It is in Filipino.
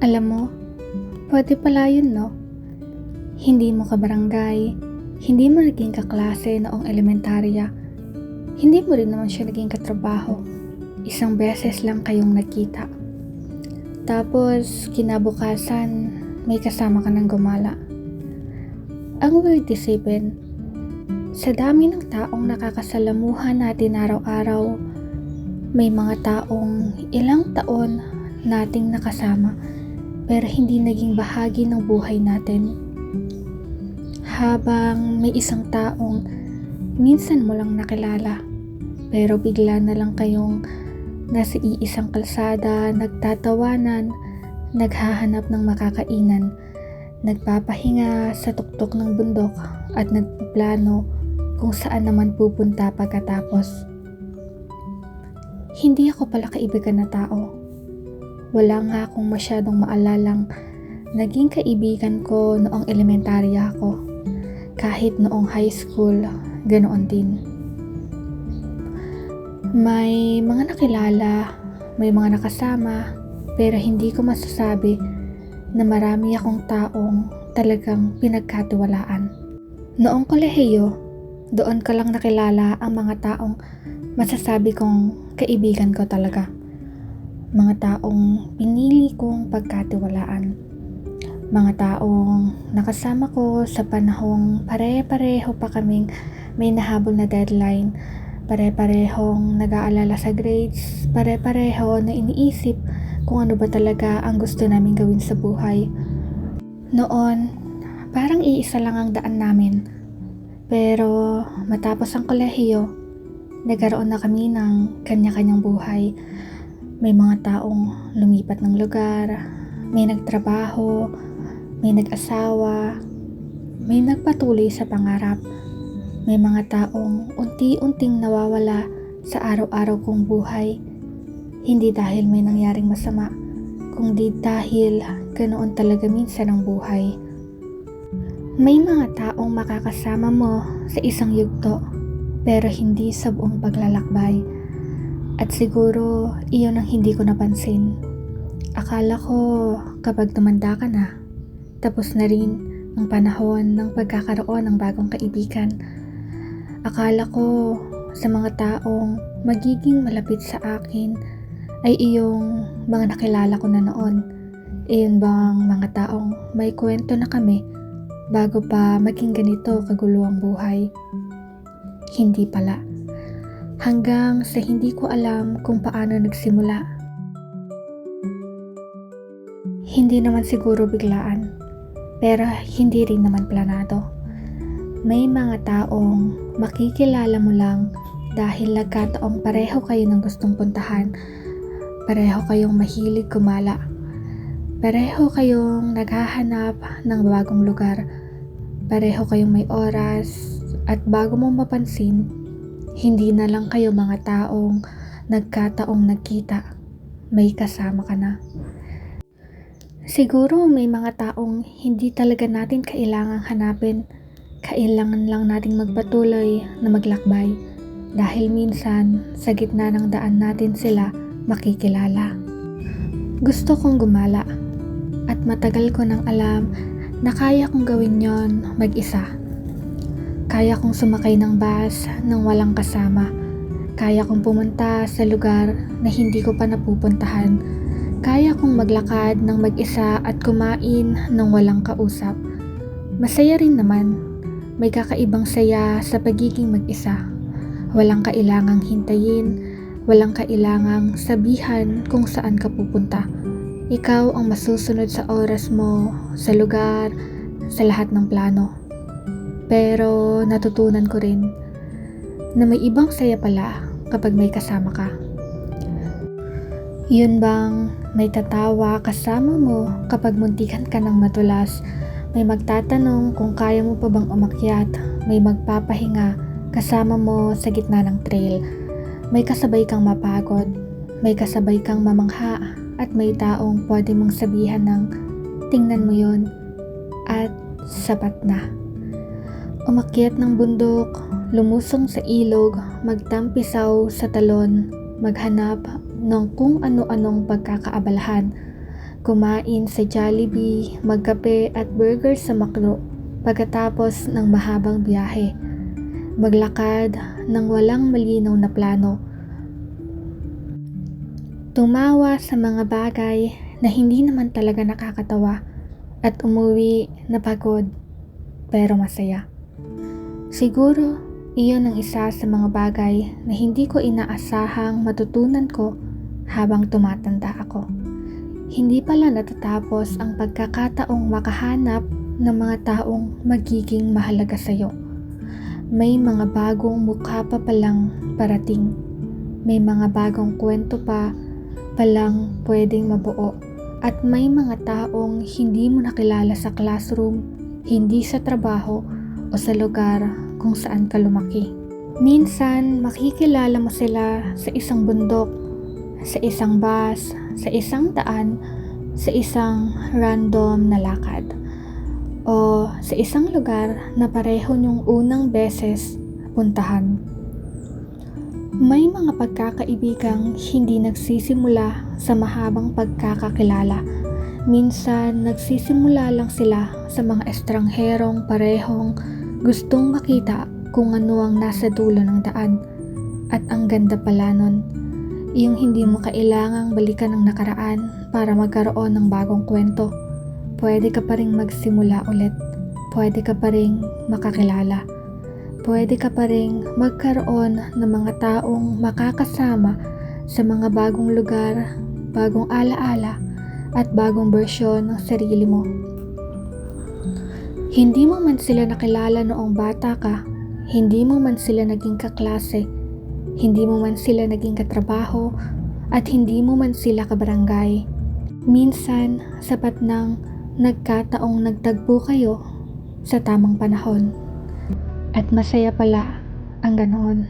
Alam mo, pwede pala yun, no? Hindi mo kabarangay, hindi mo naging kaklase noong elementarya, hindi mo rin naman siya naging katrabaho. Isang beses lang kayong nagkita. Tapos, kinabukasan, may kasama ka ng gumala. Ang weird isipin, sa dami ng taong nakakasalamuhan natin araw-araw, may mga taong ilang taon nating nakasama pero hindi naging bahagi ng buhay natin. Habang may isang taong minsan mo lang nakilala pero bigla na lang kayong nasa iisang kalsada, nagtatawanan, naghahanap ng makakainan, nagpapahinga sa tuktok ng bundok at nagplano kung saan naman pupunta pagkatapos. Hindi ako pala kaibigan na tao. Wala nga akong masyadong maalalang naging kaibigan ko noong elementarya ako. Kahit noong high school, ganoon din. May mga nakilala, may mga nakasama, pero hindi ko masasabi na marami akong taong talagang pinagkatiwalaan. Noong kolehiyo, doon ko lang nakilala ang mga taong masasabi kong kaibigan ko talaga. Mga taong pinili kong pagkatiwalaan. Mga taong nakasama ko sa panahong pare-pareho pa kaming may nahabol na deadline, pare-parehong nag-aalala sa grades, pare-pareho na iniisip kung ano ba talaga ang gusto namin gawin sa buhay. Noon, parang iisa lang ang daan namin. Pero matapos ang kolehiyo, nagkaroon na kami ng kanya-kanyang buhay. May mga taong lumipat ng lugar, may nagtrabaho, may nag-asawa, may nagpatuloy sa pangarap. May mga taong unti-unting nawawala sa araw-araw kong buhay. Hindi dahil may nangyaring masama, kundi dahil ganoon talaga minsan ang buhay. May mga taong makakasama mo sa isang yugto, pero hindi sa buong paglalakbay. At siguro, iyon ang hindi ko napansin. Akala ko kapag tumanda ka na, tapos na rin ang panahon ng pagkakaroon ng bagong kaibigan. Akala ko sa mga taong magiging malapit sa akin ay iyong mga nakilala ko na noon. Iyon bang mga taong may kwento na kami bago pa maging ganito kagulo ang buhay? Hindi pala. Hanggang sa hindi ko alam kung paano nagsimula. Hindi naman siguro biglaan, pero hindi rin naman planado. May mga taong makikilala mo lang dahil nagkataong pareho kayo ng gustong puntahan, pareho kayong mahilig kumala, pareho kayong naghahanap ng bagong lugar, pareho kayong may oras, at bago mo mapansin, hindi na lang kayo mga taong nagkataong nagkita, may kasama ka na. Siguro may mga taong hindi talaga natin kailangang hanapin, kailangan lang nating magpatuloy na maglakbay dahil minsan sa gitna ng daan natin sila makikilala. Gusto kong gumala at matagal ko nang alam na kaya kong gawin yon mag-isa. Kaya kong sumakay ng bus nang walang kasama. Kaya kong pumunta sa lugar na hindi ko pa napupuntahan. Kaya kong maglakad ng mag-isa at kumain ng walang kausap. Masaya rin naman. May kakaibang saya sa pagiging mag-isa. Walang kailangang hintayin, walang kailangang sabihan kung saan ka pupunta. Ikaw ang masusunod sa oras mo, sa lugar, sa lahat ng plano. Pero natutunan ko rin na may ibang saya pala kapag may kasama ka. Yun bang may tatawa kasama mo kapag muntikan ka ng matulas, may magtatanong kung kaya mo pa bang umakyat, may magpapahinga kasama mo sa gitna ng trail, may kasabay kang mapagod, may kasabay kang mamangha, at may taong pwede mong sabihan ng tingnan mo yun at sapat na. Umakyat ng bundok, lumusong sa ilog, magtampisaw sa talon, maghanap ng kung ano-anong pagkakaabalahan, kumain sa Jollibee, magkape at burger sa McDo pagkatapos ng mahabang biyahe, maglakad ng walang malinaw na plano, tumawa sa mga bagay na hindi naman talaga nakakatawa at umuwi na pagod pero masaya. Siguro, iyon ang isa sa mga bagay na hindi ko inaasahang matutunan ko habang tumatanda ako. Hindi pala natatapos ang pagkakataong makahanap ng mga taong magiging mahalaga sa'yo. May mga bagong mukha pa palang parating. May mga bagong kwento pa palang pwedeng mabuo. At may mga taong hindi mo nakilala sa classroom, hindi sa trabaho, o sa lugar kung saan ka lumaki. Minsan, makikilala mo sila sa isang bundok, sa isang bus, sa isang daan, sa isang random na lakad, o sa isang lugar na pareho niyong unang beses puntahan. May mga pagkakaibigang hindi nagsisimula sa mahabang pagkakakilala. Minsan, nagsisimula lang sila sa mga estrangherong parehong gustong makita kung ano ang nasa dulo ng daan. At ang ganda pala nun, yung hindi mo kailangang balikan ang nakaraan para magkaroon ng bagong kwento. Pwede ka pa ring magsimula ulit. Pwede ka pa ring makakilala. Pwede ka pa ring magkaroon ng mga taong makakasama sa mga bagong lugar, bagong alaala, at bagong bersyon ng sarili mo. Hindi mo man sila nakilala noong bata ka, hindi mo man sila naging kaklase, hindi mo man sila naging katrabaho, at hindi mo man sila kabarangay. Minsan, sapat nang nagkataong nagtagpo kayo sa tamang panahon. At masaya pala ang ganoon.